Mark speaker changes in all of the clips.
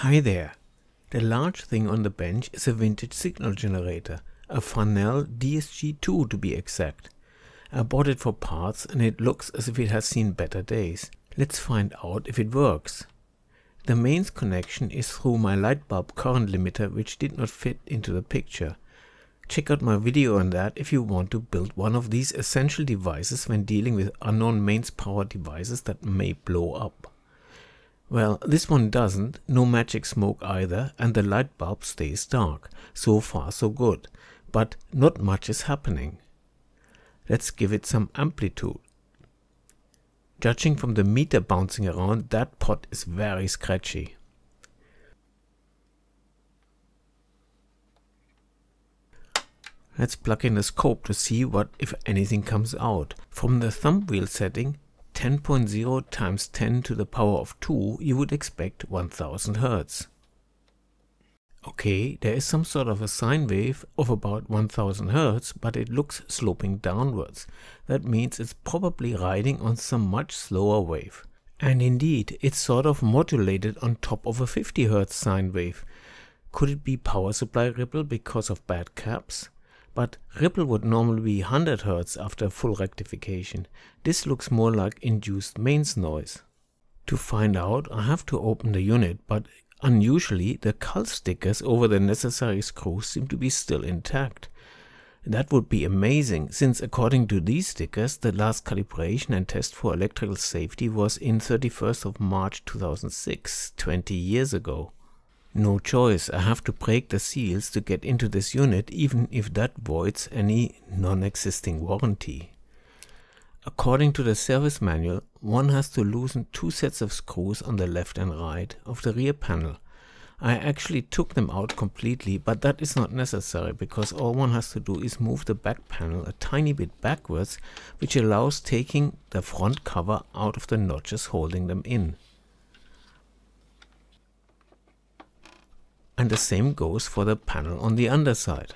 Speaker 1: Hi there. The large thing on the bench is a vintage signal generator, a Farnell DSG2 to be exact. I bought it for parts and it looks as if it has seen better days. Let's find out if it works. The mains connection is through my light bulb current limiter, which did not fit into the picture. Check out my video on that if you want to build one of these essential devices when dealing with unknown mains power devices that may blow up. Well, this one doesn't, no magic smoke either, and the light bulb stays dark. So far so good, but not much is happening. Let's give it some amplitude. Judging from the meter bouncing around, that pot is very scratchy. Let's plug in the scope to see what, if anything, comes out. From the thumb wheel setting, 10.0 times 10 to the power of 2, you would expect 1000 Hz. Okay, there is some sort of a sine wave of about 1000 Hz, but it looks sloping downwards. That means it's probably riding on some much slower wave. And indeed, it's sort of modulated on top of a 50 Hz sine wave. Could it be power supply ripple because of bad caps? But ripple would normally be 100 Hz after full rectification. This looks more like induced mains noise. To find out, I have to open the unit, but unusually the cull stickers over the necessary screws seem to be still intact. That would be amazing, since according to these stickers, the last calibration and test for electrical safety was in 31st of March 2006, 20 years ago. No choice, I have to break the seals to get into this unit, even if that voids any non-existing warranty. According to the service manual, one has to loosen 2 sets of screws on the left and right of the rear panel. I actually took them out completely, but that is not necessary because all one has to do is move the back panel a tiny bit backwards, which allows taking the front cover out of the notches holding them in. And the same goes for the panel on the underside.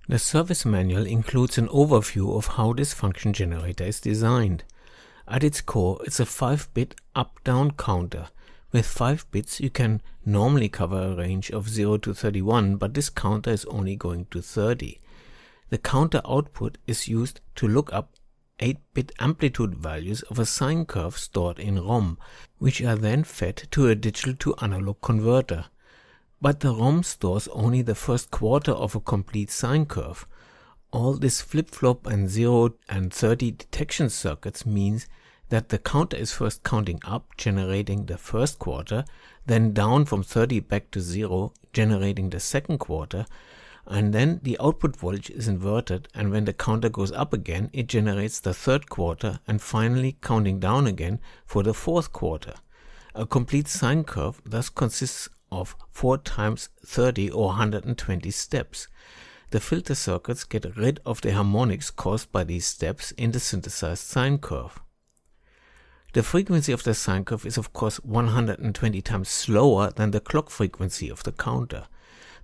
Speaker 1: The service manual includes an overview of how this function generator is designed. At its core, it's a 5-bit up-down counter. With 5 bits you can normally cover a range of 0 to 31, but this counter is only going to 30. The counter output is used to look up 8-bit amplitude values of a sine curve stored in ROM, which are then fed to a digital to analog converter. But the ROM stores only the first quarter of a complete sine curve. All this flip-flop and 0 and 30 detection circuits means that the counter is first counting up, generating the first quarter, then down from 30 back to 0, generating the second quarter, and then the output voltage is inverted, and when the counter goes up again, it generates the third quarter, and finally counting down again for the fourth quarter. A complete sine curve thus consists of 4 times 30 or 120 steps. The filter circuits get rid of the harmonics caused by these steps in the synthesized sine curve. The frequency of the sine curve is of course 120 times slower than the clock frequency of the counter.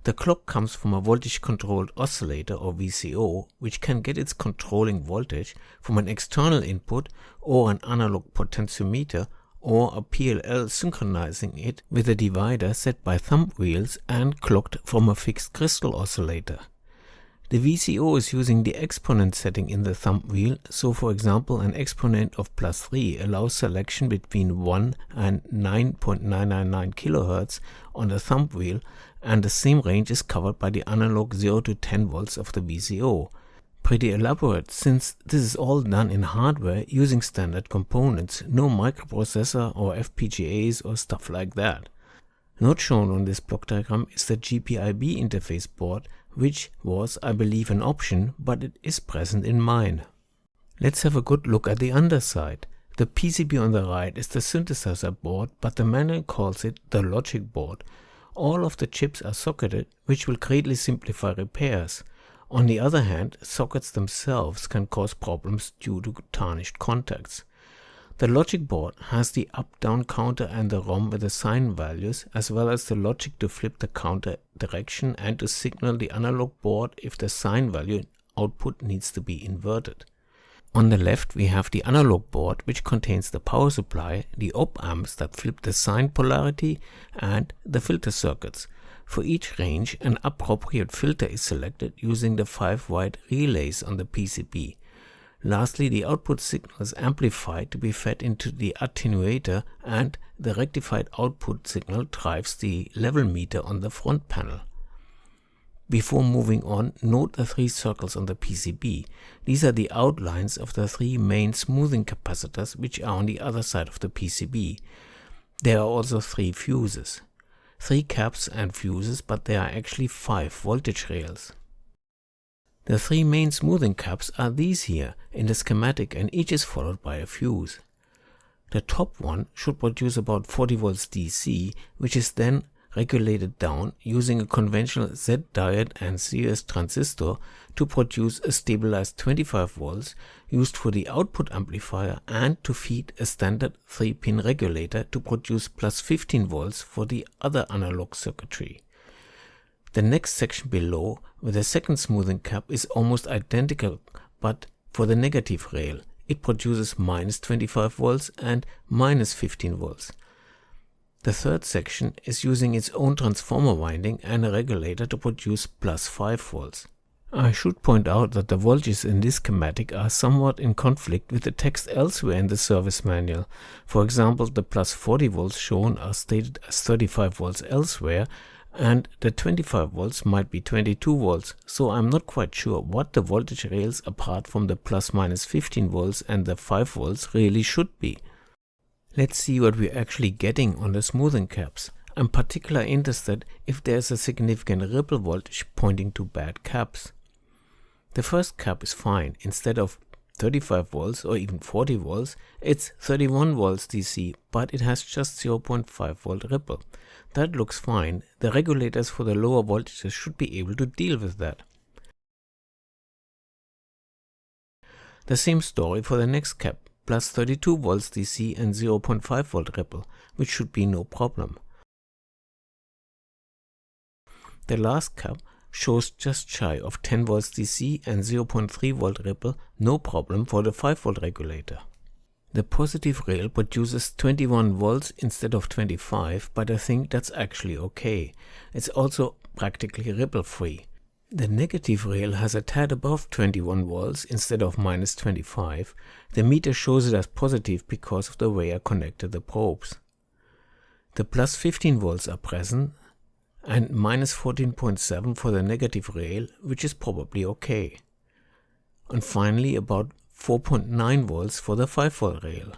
Speaker 1: The clock comes from a voltage-controlled oscillator or VCO, which can get its controlling voltage from an external input or an analog potentiometer or a PLL synchronizing it with a divider set by thumb wheels and clocked from a fixed crystal oscillator. The VCO is using the exponent setting in the thumb wheel, so for example an exponent of +3 allows selection between 1 and 9.999 kHz on the thumb wheel, and the same range is covered by the analog 0 to 10 volts of the VCO. Pretty elaborate, since this is all done in hardware using standard components, no microprocessor or FPGAs or stuff like that. Not shown on this block diagram is the GPIB interface board, which was, I believe, an option, but it is present in mine. Let's have a good look at the underside. The PCB on the right is the synthesizer board, but the manual calls it the logic board. All of the chips are socketed, which will greatly simplify repairs. On the other hand, sockets themselves can cause problems due to tarnished contacts. The logic board has the up-down counter and the ROM with the sine values, as well as the logic to flip the counter direction and to signal the analog board if the sine value output needs to be inverted. On the left we have the analog board, which contains the power supply, the op amps that flip the sign polarity, and the filter circuits. For each range, an appropriate filter is selected using the 5 white relays on the PCB. Lastly, the output signal is amplified to be fed into the attenuator, and the rectified output signal drives the level meter on the front panel. Before moving on, note the 3 circles on the PCB. These are the outlines of the 3 main smoothing capacitors which are on the other side of the PCB. There are also 3 fuses. 3 caps and fuses, but there are actually 5 voltage rails. The 3 main smoothing caps are these here in the schematic, and each is followed by a fuse. The top one should produce about 40 volts DC, which is then regulated down using a conventional Z diode and series transistor to produce a stabilized 25 volts used for the output amplifier, and to feed a standard 3-pin regulator to produce plus 15 volts for the other analog circuitry. The next section below with the second smoothing cap is almost identical, but for the negative rail it produces minus 25 volts and minus 15 volts. The third section is using its own transformer winding and a regulator to produce plus 5 volts. I should point out that the voltages in this schematic are somewhat in conflict with the text elsewhere in the service manual. For example, the plus 40 volts shown are stated as 35 volts elsewhere, and the 25 volts might be 22 volts, so I'm not quite sure what the voltage rails apart from the plus minus 15 volts and the 5 volts really should be. Let's see what we're actually getting on the smoothing caps. I'm particularly interested if there's a significant ripple voltage pointing to bad caps. The first cap is fine. Instead of 35 volts or even 40 volts, it's 31 volts DC, but it has just 0.5 volt ripple. That looks fine. The regulators for the lower voltages should be able to deal with that. The same story for the next cap. Plus 32 volts DC and 0.5 volt ripple, which should be no problem. The last cap shows just shy of 10 volts DC and 0.3 volt ripple, no problem for the 5 volt regulator. The positive rail produces 21 volts instead of 25, but I think that's actually okay. It's also practically ripple free. The negative rail has a tad above 21 volts instead of minus 25. The meter shows it as positive because of the way I connected the probes. The plus 15 volts are present and minus 14.7 for the negative rail, which is probably okay. And finally about 4.9 volts for the 5 volt rail.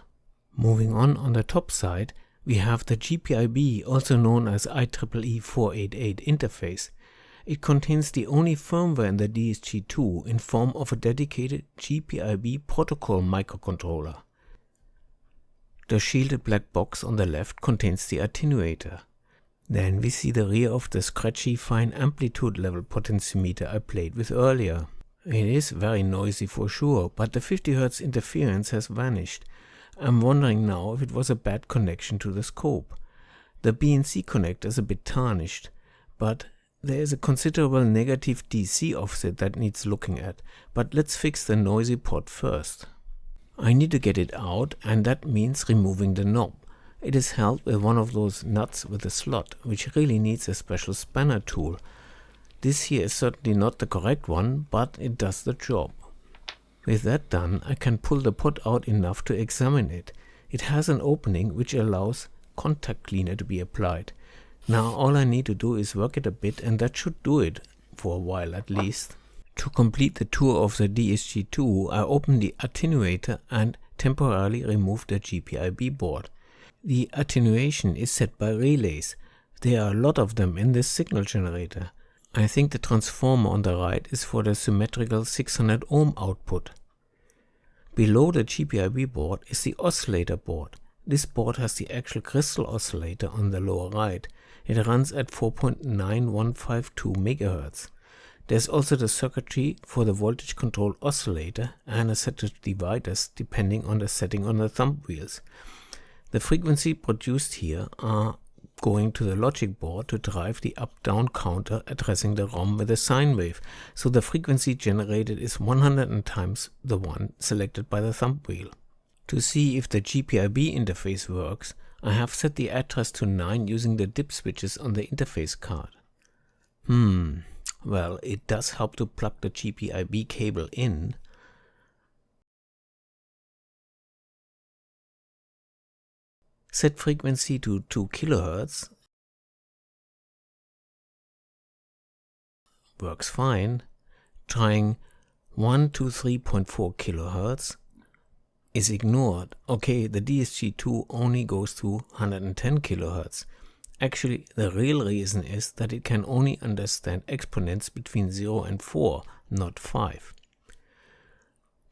Speaker 1: Moving on the top side, we have the GPIB, also known as IEEE 488 interface. It contains the only firmware in the DSG2 in form of a dedicated GPIB protocol microcontroller. The shielded black box on the left contains the attenuator. Then we see the rear of the Scratchy fine amplitude level potentiometer I played with earlier. It is very noisy for sure, but the 50 Hz interference has vanished. I'm wondering now if it was a bad connection to the scope. The BNC connector is a bit tarnished, but there is a considerable negative DC offset that needs looking at, but let's fix the noisy pot first. I need to get it out, and that means removing the knob. It is held with one of those nuts with a slot, which really needs a special spanner tool. This here is certainly not the correct one, but it does the job. With that done, I can pull the pot out enough to examine it. It has an opening which allows contact cleaner to be applied. Now all I need to do is work it a bit, and that should do it, for a while at least. To complete the tour of the DSG2, I open the attenuator and temporarily remove the GPIB board. The attenuation is set by relays. There are a lot of them in this signal generator. I think the transformer on the right is for the symmetrical 600 ohm output. Below the GPIB board is the oscillator board. This board has the actual crystal oscillator on the lower right. It runs at 4.9152 MHz. There's also the circuitry for the voltage control oscillator and a set of dividers depending on the setting on the thumb wheels. The frequency produced here are going to the logic board to drive the up-down counter addressing the ROM with a sine wave, so the frequency generated is 100 times the one selected by the thumb wheel. To see if the GPIB interface works, I have set the address to 9 using the dip switches on the interface card. Well, it does help to plug the GPIB cable in. Set frequency to 2 kHz. Works fine. Trying 123.4 kHz is ignored. Okay, the DSG2 only goes to 110 kHz. Actually, the real reason is that it can only understand exponents between 0 and 4, not 5.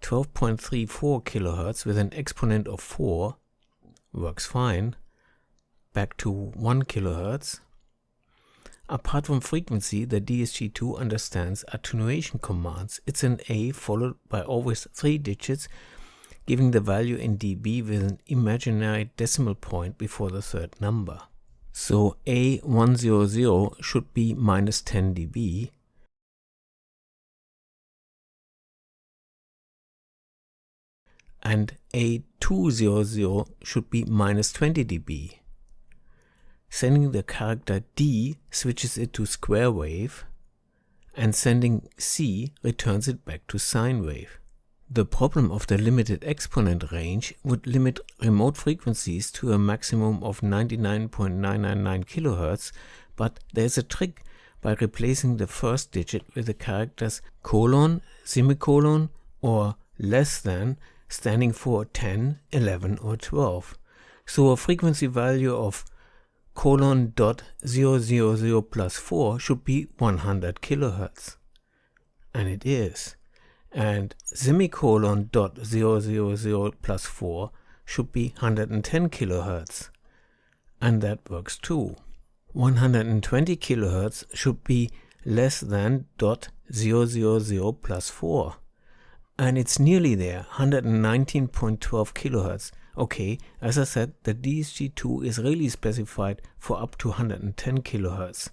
Speaker 1: 12.34 kHz with an exponent of 4 works fine. Back to 1 kHz. Apart from frequency, the DSG2 understands attenuation commands. It's an A followed by always 3 digits, giving the value in dB with an imaginary decimal point before the third number. So A100 should be minus 10 dB. And A200 should be minus 20 dB. Sending the character D switches it to square wave, and sending C returns it back to sine wave. The problem of the limited exponent range would limit remote frequencies to a maximum of 99.999 kHz, but there's a trick by replacing the first digit with the characters colon, semicolon, or less than, standing for 10, 11, or 12. So a frequency value of colon dot 000 plus 4 should be 100 kHz. And it is. And semicolon dot 000 plus 4 should be 110 kHz. And that works too. 120 kHz should be less than dot 000 plus 4. And it's nearly there, 119.12 kHz. Okay, as I said, the DSG2 is really specified for up to 110 kHz.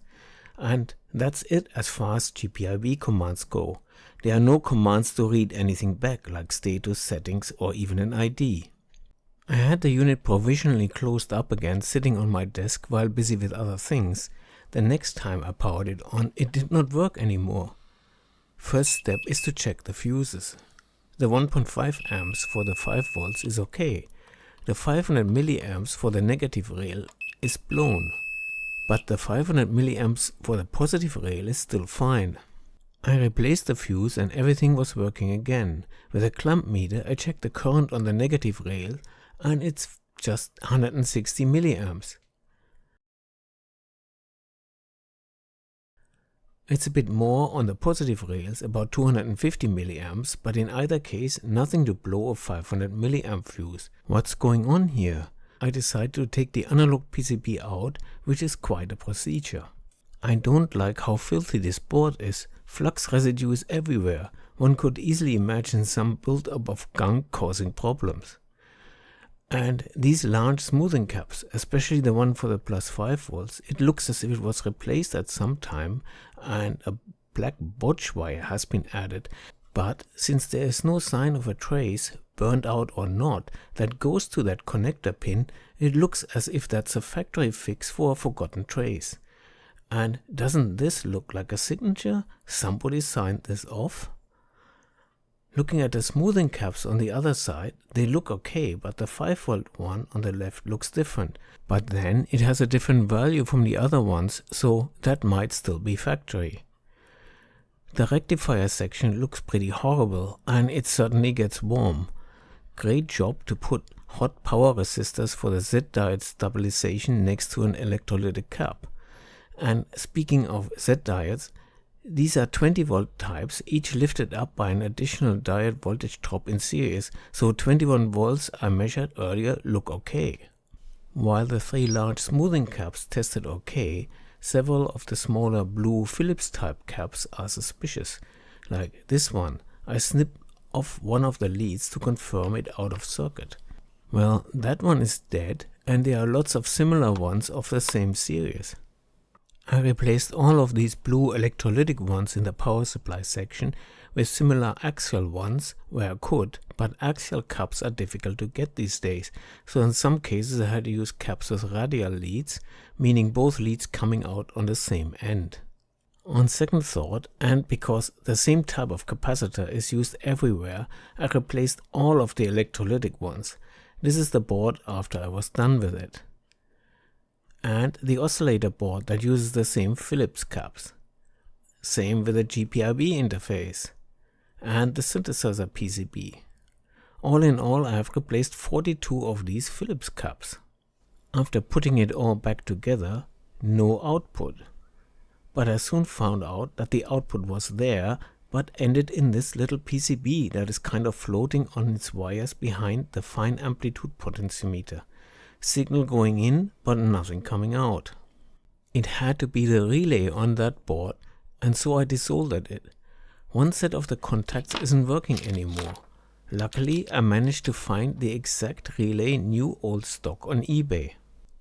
Speaker 1: And that's it as far as GPIB commands go. There are no commands to read anything back, like status, settings, or even an ID. I had the unit provisionally closed up again, sitting on my desk while busy with other things. The next time I powered it on, it did not work anymore. First step is to check the fuses. The 1.5 amps for the 5 volts is okay. The 500 milliamps for the negative rail is blown, but the 500 milliamps for the positive rail is still fine. I replaced the fuse and everything was working again. With a clamp meter I checked the current on the negative rail and it's just 160 milliamps. It's a bit more on the positive rails, about 250 milliamps, but in either case nothing to blow a 500 milliamp fuse. What's going on here? I decided to take the Analog PCB out, which is quite a procedure. I don't like how filthy this board is. Flux residues everywhere. One could easily imagine some build-up of gunk causing problems. And these large smoothing caps, especially the one for the plus 5 volts, it looks as if it was replaced at some time and a black botch wire has been added. But since there is no sign of a trace, burnt out or not, that goes to that connector pin, it looks as if that's a factory fix for a forgotten trace. And doesn't this look like a signature? Somebody signed this off? Looking at the smoothing caps on the other side, they look okay, but the 5 volt one on the left looks different. But then it has a different value from the other ones, so that might still be factory. The rectifier section looks pretty horrible, and it certainly gets warm. Great job to put hot power resistors for the Z-diode stabilization next to an electrolytic cap. And speaking of Z-diodes, these are 20 volt types, each lifted up by an additional diode voltage drop in series, so 21 volts I measured earlier look okay. While the 3 large smoothing caps tested okay, several of the smaller blue Phillips type caps are suspicious. Like this one, I snipped off one of the leads to confirm it out of circuit. Well, that one is dead, and there are lots of similar ones of the same series. I replaced all of these blue electrolytic ones in the power supply section with similar axial ones where I could, but axial caps are difficult to get these days, so in some cases I had to use caps with radial leads, meaning both leads coming out on the same end. On second thought, and because the same type of capacitor is used everywhere, I replaced all of the electrolytic ones. This is the board after I was done with it. And the oscillator board that uses the same Phillips caps. Same with the GPIB interface. And the synthesizer PCB. All in all, I have replaced 42 of these Phillips caps. After putting it all back together, no output. But I soon found out that the output was there, but ended in this little PCB that is kind of floating on its wires behind the fine amplitude potentiometer. Signal going in, but nothing coming out. It had to be the relay on that board, and so I desoldered it. One set of the contacts isn't working anymore. Luckily, I managed to find the exact relay new old stock on eBay.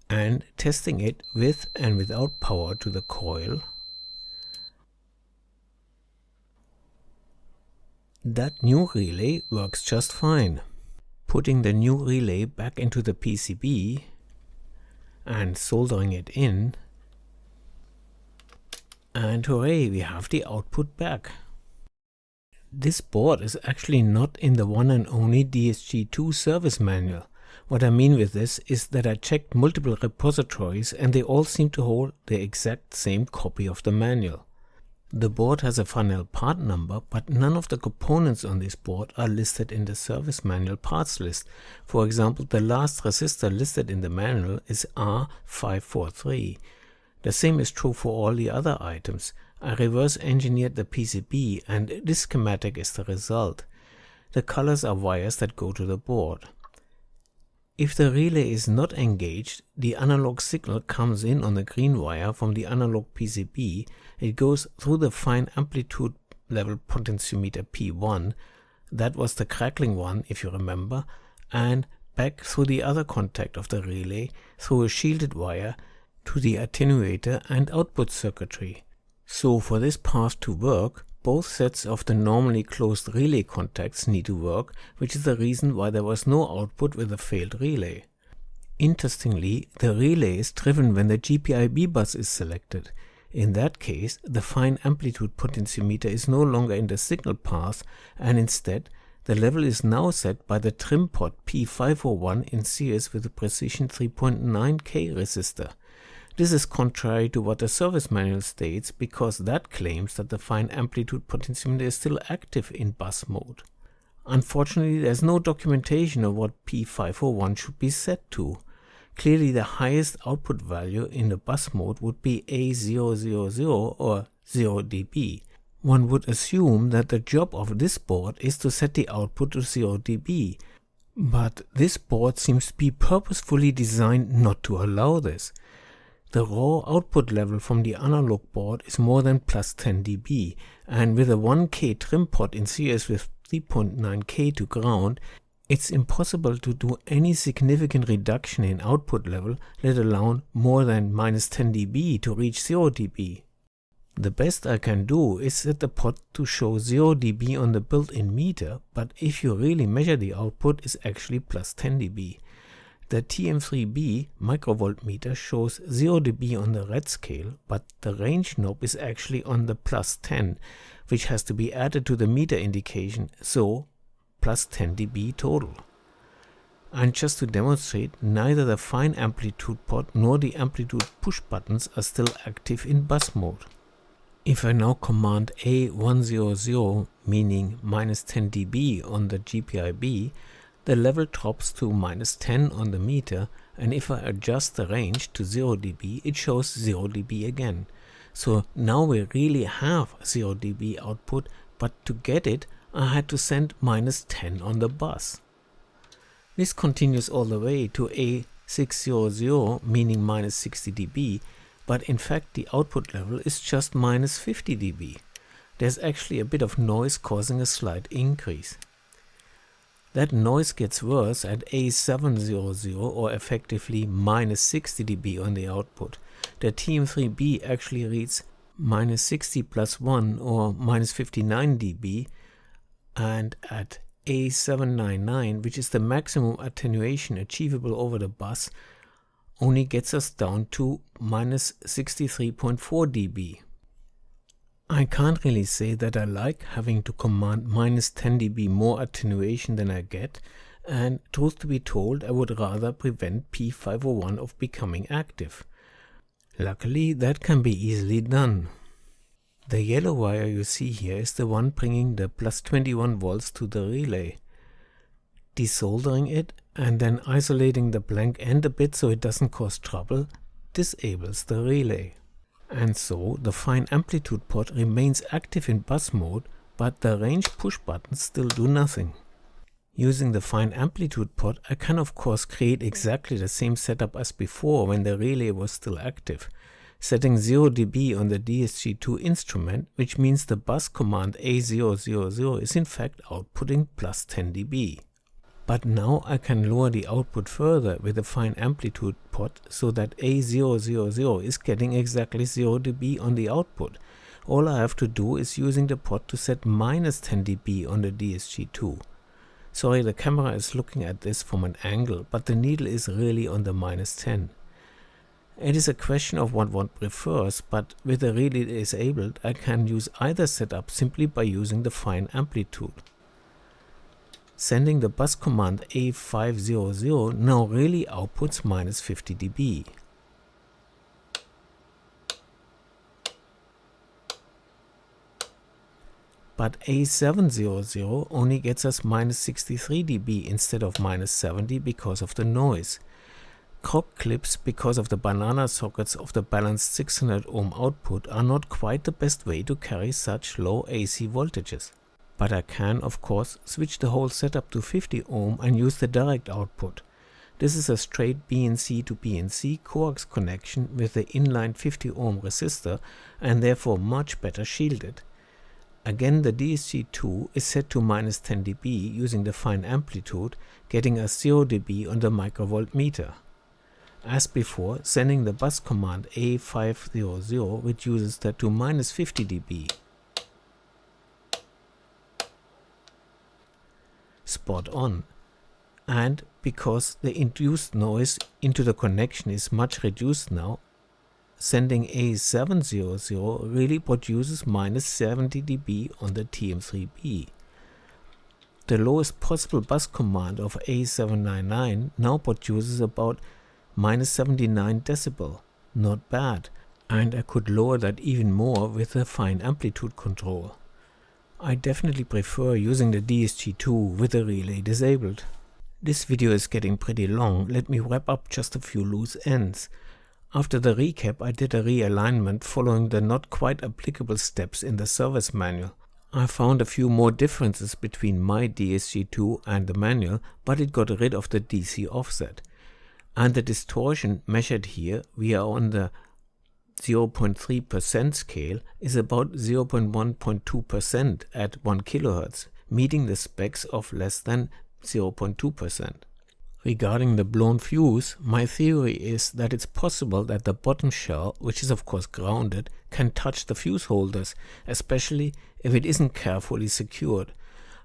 Speaker 1: And testing it with and without power to the coil, that new relay works just fine. Putting the new relay back into the PCB and soldering it in, and hooray, we have the output back. This board is actually not in the one and only DSG2 service manual. What I mean with this is that I checked multiple repositories and they all seem to hold the exact same copy of the manual. The board has a Farnell part number, but none of the components on this board are listed in the service manual parts list. For example, the last resistor listed in the manual is R543. The same is true for all the other items. I reverse engineered the PCB and this schematic is the result. The colors are wires that go to the board. If the relay is not engaged, the analog signal comes in on the green wire from the analog PCB. It goes through the fine amplitude level potentiometer P1, that was the crackling one if you remember, and back through the other contact of the relay through a shielded wire to the attenuator and output circuitry. So for this path to work, both sets of the normally closed relay contacts need to work, which is the reason why there was no output with a failed relay. Interestingly, the relay is driven when the GPIB bus is selected. In that case, the fine amplitude potentiometer is no longer in the signal path, and instead the level is now set by the trim pot P501 in series with a precision 3.9K resistor. This is contrary to what the service manual states, because that claims that the fine amplitude potentiometer is still active in bus mode. Unfortunately, there is no documentation of what P501 should be set to. Clearly, the highest output value in the bus mode would be A000 or 0 dB. One would assume that the job of this board is to set the output to 0 dB, but this board seems to be purposefully designed not to allow this. The raw output level from the analog board is more than plus 10 dB, and with a 1K trim pot in series with 3.9K to ground, it's impossible to do any significant reduction in output level, let alone more than minus 10 dB to reach 0 dB. The best I can do is set the pot to show 0 dB on the built-in meter, but if you really measure the output, it's actually plus 10 dB. The TM3B microvolt meter shows 0 dB on the red scale, but the range knob is actually on the plus 10, which has to be added to the meter indication, so plus 10 dB total. And just to demonstrate, neither the fine amplitude pot nor the amplitude push buttons are still active in bus mode. If I now command A100, meaning minus 10 dB on the GPIB, the level drops to minus 10 on the meter, and if I adjust the range to 0 dB, it shows 0 dB again. So now we really have 0 dB output, but to get it, I had to send minus 10 on the bus. This continues all the way to A600, meaning minus 60 dB, but in fact the output level is just minus 50 dB. There's actually a bit of noise causing a slight increase. That noise gets worse at A700 or effectively minus 60 dB on the output. The TM3B actually reads minus 60 plus 1 or minus 59 dB, and at A799, which is the maximum attenuation achievable over the bus, only gets us down to minus 63.4 dB. I can't really say that I like having to command minus 10 dB more attenuation than I get, and truth to be told, I would rather prevent P501 of becoming active. Luckily, that can be easily done. The yellow wire you see here is the one bringing the plus 21 volts to the relay. Desoldering it and then isolating the blank end a bit so it doesn't cause trouble disables the relay. And so the fine amplitude pot remains active in bus mode, but the range push buttons still do nothing. Using the fine amplitude pot, I can of course create exactly the same setup as before when the relay was still active, setting 0 dB on the DSG2 instrument, which means the bus command A000 is in fact outputting plus 10 dB. But now I can lower the output further with the fine amplitude pot so that A000 is getting exactly 0 dB on the output. All I have to do is using the pot to set minus 10 dB on the DSG2. Sorry, the camera is looking at this from an angle, but the needle is really on the minus 10. It is a question of what one prefers, but with the relay disabled, I can use either setup simply by using the fine amplitude. Sending the bus command A500 now really outputs minus 50 dB. But A700 only gets us minus 63 dB instead of minus 70 because of the noise. Crop clips because of the banana sockets of the balanced 600 ohm output are not quite the best way to carry such low AC voltages. But I can, of course, switch the whole setup to 50 ohm and use the direct output. This is a straight BNC to BNC coax connection with the inline 50 ohm resistor and therefore much better shielded. Again, the DSG2 is set to minus 10 dB using the fine amplitude, getting us 0 dB on the microvolt meter. As before, sending the bus command A500 reduces that to minus 50 dB. Spot on. And because the induced noise into the connection is much reduced now, sending A700 really produces minus 70 dB on the TM3B. The lowest possible bus command of A799 now produces about minus 79 decibel. Not bad, and I could lower that even more with the fine amplitude control. I definitely prefer using the DSG2 with the relay disabled. This video is getting pretty long, let me wrap up just a few loose ends. After the recap, I did a realignment following the not quite applicable steps in the service manual. I found a few more differences between my DSG2 and the manual, but it got rid of the DC offset. And the distortion measured here, we are on the 0.3% scale, is about 0.1.2% at 1 kHz, meeting the specs of less than 0.2%. Regarding the blown fuse, my theory is that it's possible that the bottom shell, which is of course grounded, can touch the fuse holders, especially if it isn't carefully secured.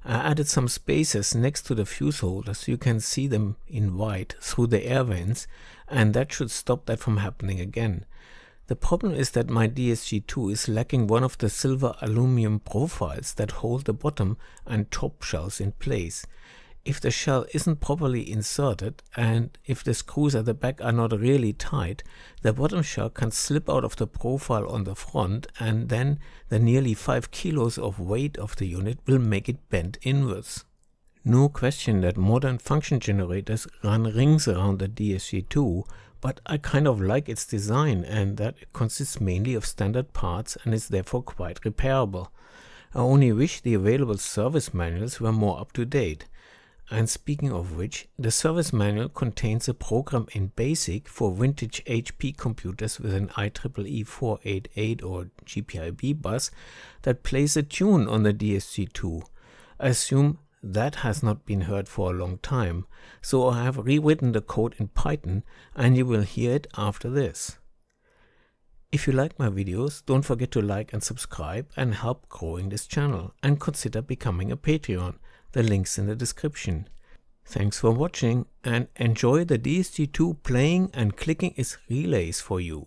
Speaker 1: I added some spacers next to the fuse holders so you can see them in white through the air vents, and that should stop that from happening again. The problem is that my DSG2 is lacking one of the silver aluminum profiles that hold the bottom and top shells in place. If the shell isn't properly inserted and if the screws at the back are not really tight, the bottom shell can slip out of the profile on the front, and then the nearly 5 kilos of weight of the unit will make it bend inwards. No question that modern function generators run rings around the DSG2, but I kind of like its design and that it consists mainly of standard parts and is therefore quite repairable. I only wish the available service manuals were more up to date. And speaking of which, the service manual contains a program in BASIC for vintage HP computers with an IEEE 488 or GPIB bus that plays a tune on the DSG2. I assume that has not been heard for a long time, so I have rewritten the code in Python and you will hear it after this. If you like my videos, don't forget to like and subscribe and help growing this channel, and consider becoming a Patreon. The link's in the description. Thanks for watching and enjoy the DSG2 playing and clicking its relays for you.